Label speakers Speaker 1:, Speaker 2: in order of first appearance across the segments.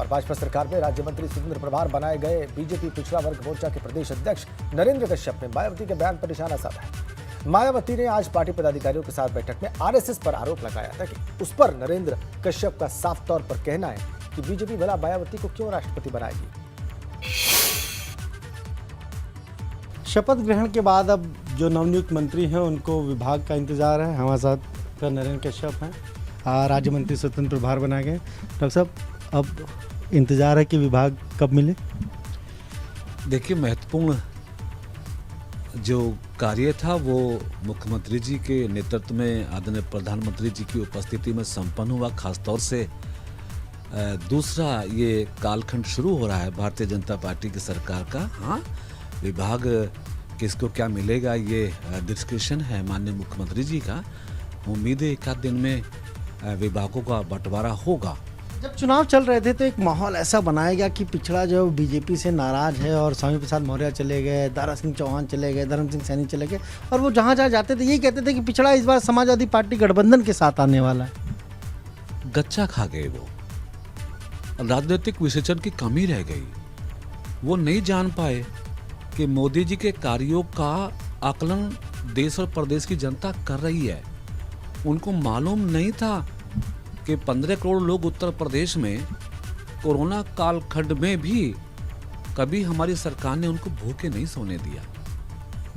Speaker 1: और भाजपा सरकार में राज्य मंत्री स्वतंत्र प्रभार बनाए गए बीजेपी पिछड़ा वर्ग मोर्चा के प्रदेश अध्यक्ष नरेंद्र कश्यप ने मायावती के बयान पर निशाना साधा है। मायावती ने आज पार्टी पदाधिकारियों के साथ बैठक में आरएसएस पर आरोप लगाया था कि उस पर नरेंद्र कश्यप का साफ तौर पर कहना है कि बीजेपी भला मायावती को क्यों राष्ट्रपति बनाएगी।
Speaker 2: शपथ ग्रहण के बाद अब जो नवनियुक्त मंत्री हैं उनको विभाग का इंतजार है। हमारे साथ नरेंद्र कश्यप हैं, राज्य मंत्री स्वतंत्र प्रभार बनाए गए। डॉक्टर साहब, अब इंतजार है कि विभाग कब मिले।
Speaker 3: देखिए, महत्वपूर्ण जो कार्य था वो मुख्यमंत्री जी के नेतृत्व में आदरणीय प्रधानमंत्री जी की उपस्थिति में संपन्न हुआ। खासतौर से दूसरा ये कालखंड शुरू हो रहा है भारतीय जनता पार्टी की सरकार का। हाँ, विभाग किसको क्या मिलेगा ये डिस्कशन है माननीय मुख्यमंत्री जी का। उम्मीद है एक आध दिन में विभागों का बंटवारा होगा।
Speaker 2: जब चुनाव चल रहे थे तो एक माहौल ऐसा बनाया गया कि पिछड़ा जो बीजेपी से नाराज है और स्वामी प्रसाद मौर्य चले गए, दारा सिंह चौहान चले गए, धर्म सिंह सैनी चले गए और वो जहाँ जहाँ जाते थे यही कहते थे कि पिछड़ा इस बार समाजवादी पार्टी गठबंधन के साथ आने वाला है।
Speaker 3: गच्चा खा गए वो, राजनीतिक विश्लेषण की कमी रह गई। वो नहीं जान पाए कि मोदी जी के कार्यों का आकलन देश और प्रदेश की जनता कर रही है। उनको मालूम नहीं था कि 15 करोड़ लोग उत्तर प्रदेश में कोरोना कालखंड में भी कभी हमारी सरकार ने उनको भूखे नहीं सोने दिया।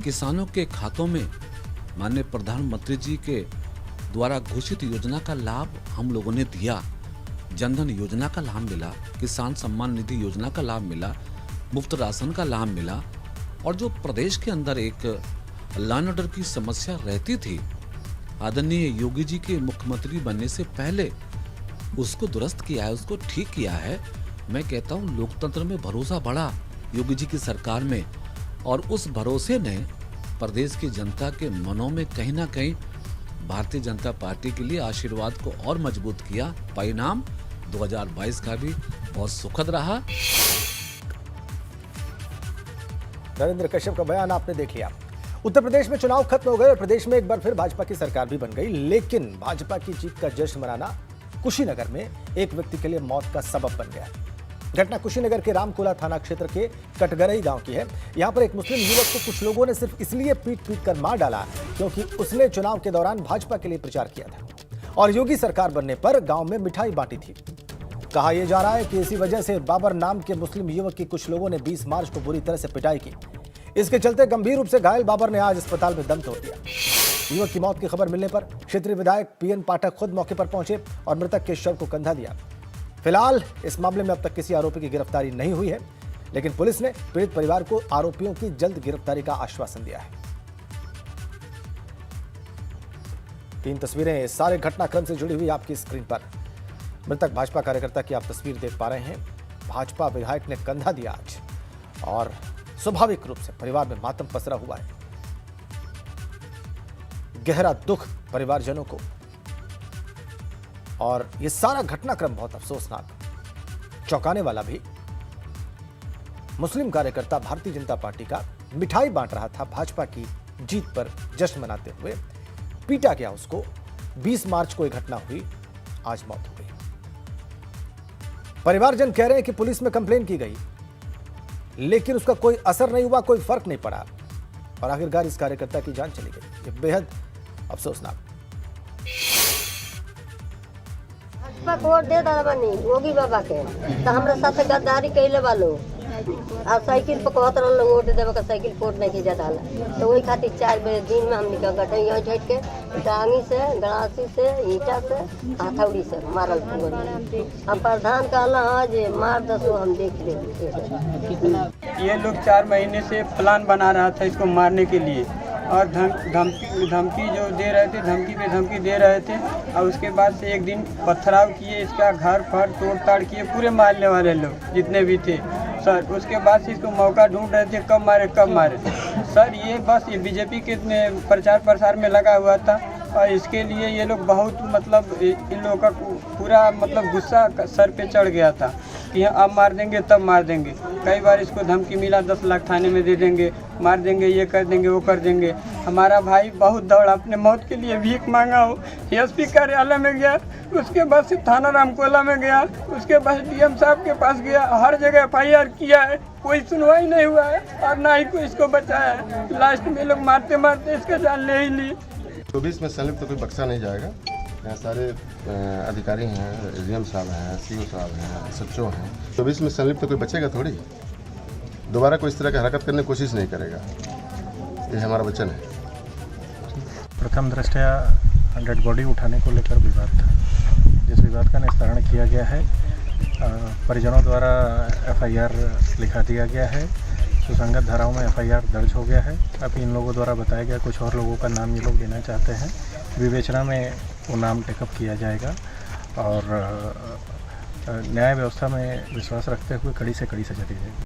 Speaker 3: किसानों के खातों में माननीय प्रधानमंत्री जी के द्वारा घोषित योजना का लाभ हम लोगों ने दिया। जनधन योजना का लाभ मिला, किसान सम्मान निधि योजना का लाभ मिला, मुफ्त राशन का लाभ मिला। और जो प्रदेश के अंदर एक लॉ एंड ऑर्डर की समस्या रहती थी, आदरणीय योगी जी के मुख्यमंत्री बनने से पहले उसको दुरुस्त किया है, उसको ठीक किया है। मैं कहता हूँ लोकतंत्र में भरोसा बढ़ा योगी जी की सरकार में, और उस भरोसे ने प्रदेश की जनता के मनों में कहीं ना कहीं भारतीय जनता पार्टी के लिए आशीर्वाद को और मजबूत किया। परिणाम 2022 का भी बहुत सुखद रहा।
Speaker 1: नरेंद्र कश्यप का बयान आपने देख लिया। उत्तर प्रदेश में चुनाव खत्म हो गए और प्रदेश में एक बार फिर भाजपा की सरकार भी बन गई, लेकिन भाजपा की जीत का जश्न मनाना कुशीनगर में एक व्यक्ति के लिए मौत का सबब बन गया। घटना कुशीनगर के रामकोला थाना क्षेत्र के कटगरई गांव की है। यहां पर एक मुस्लिम युवक को कुछ लोगों ने सिर्फ इसलिए पीट कर मार डाला क्योंकि उसने चुनाव के दौरान भाजपा के लिए प्रचार किया था और योगी सरकार बनने पर गांव में मिठाई बांटी थी। कहा यह जा रहा है कि इसी वजह से बाबर नाम के मुस्लिम युवक की कुछ लोगों ने 20 मार्च को बुरी तरह से पिटाई की। इसके चलते गंभीर रूप से घायल बाबर ने आज अस्पताल में दम तोड़ दिया। युवक की मौत की खबर मिलने पर क्षेत्रीय विधायक पीएन पाठक खुद मौके पर पहुंचे और मृतक के शव को कंधा दिया। फिलहाल इस मामले में अब तक किसी आरोपी की गिरफ्तारी नहीं हुई है, लेकिन पुलिस ने पीड़ित परिवार को आरोपियों की जल्द गिरफ्तारी का आश्वासन दिया है। 3 तस्वीरें इस सारे घटनाक्रम से जुड़ी हुई आपकी स्क्रीन पर। मृतक भाजपा कार्यकर्ता की आप तस्वीर देख पा रहे हैं। भाजपा विधायक ने कंधा दिया आज और स्वाभाविक रूप से परिवार में मातम पसरा हुआ है। गहरा दुख परिवारजनों को, और यह सारा घटनाक्रम बहुत अफसोसनाक, चौंकाने वाला भी। मुस्लिम कार्यकर्ता भारतीय जनता पार्टी का मिठाई बांट रहा था भाजपा की जीत पर जश्न मनाते हुए, पीटा गया उसको। 20 मार्च को यह घटना हुई, आज मौत हो गई। परिवारजन कह रहे हैं कि पुलिस में कंप्लेन की गई, लेकिन उसका कोई असर नहीं हुआ, कोई फर्क नहीं पड़ा और आखिरकार इस कार्यकर्ता की जान चली गई। ये बेहद अफसोसनाक।
Speaker 4: वोट दे दादा बनी योगी बाबा के, तो हमारे साथ गद्दारी कैले वालो और साइकिल पकड़त रह लोग वोट देवे का, साइकिल वोट नहीं किया डाला। तो वही खातिर 4 बजे दिन में हम निकल गए यहाँ झट के डांगी से, गड़ासी से, ईटा से, हथौड़ी से मारल पूरी। अब प्रधान कहला हाँ जे मार दसो, हम देख ले।
Speaker 5: ये लोग 4 महीने से प्लान बना रहा था इसको मारने के लिए, और धमकी जो दे रहे थे, धमकी पे धमकी दे रहे थे। और उसके बाद से एक दिन पथराव किए, इसका घर फर तोड़ ताड़ किए पूरे मारने वाले लोग जितने भी थे सर। उसके बाद से इसको मौका ढूंढ रहे थे कब मारे कब मारे सर। ये बस ये बीजेपी के प्रचार प्रसार में लगा हुआ था और इसके लिए ये लोग बहुत मतलब इन लोगों का पूरा मतलब गुस्सा सर पे चढ़ गया था कि अब मार देंगे तब मार देंगे। कई बार इसको धमकी मिला 10 लाख थाने में दे देंगे, मार देंगे, ये कर देंगे, वो कर देंगे। हमारा भाई बहुत दौड़ा, अपने मौत के लिए भीख मांगा हो, एसपी कार्यालय में गया, उसके बाद से थाना रामकोला में गया, उसके बाद डीएम साहब के पास गया, हर जगह FIR किया है, कोई सुनवाई नहीं हुआ है और ना ही कोई इसको बचाया है। लास्ट में लोग मारते मारते इसका जान ले ही लिए।
Speaker 6: 24 में संलिप्त तो कोई बख्शा नहीं जाएगा। यहाँ सारे अधिकारी हैं, एसडीएम साहब हैं, सीओ साहब हैं, SHO हैं। 24 में संलिप्त तो कोई बचेगा थोड़ी, दोबारा कोई इस तरह की हरकत करने की कोशिश नहीं करेगा। ये हमारा वचन है।
Speaker 7: प्रथम दृष्टया डेड बॉडी उठाने को लेकर विवाद था, जिस विवाद का निस्तारण किया गया है। परिजनों द्वारा FIR लिखा दिया गया है, सुसंगत धाराओं में FIR दर्ज हो गया है। अभी इन लोगों द्वारा बताया गया कुछ और लोगों का नाम ये लोग देना चाहते हैं, विवेचना में वो नाम टेकअप किया जाएगा और न्याय व्यवस्था में विश्वास रखते हुए कड़ी से कड़ी सजा दी जाएगी।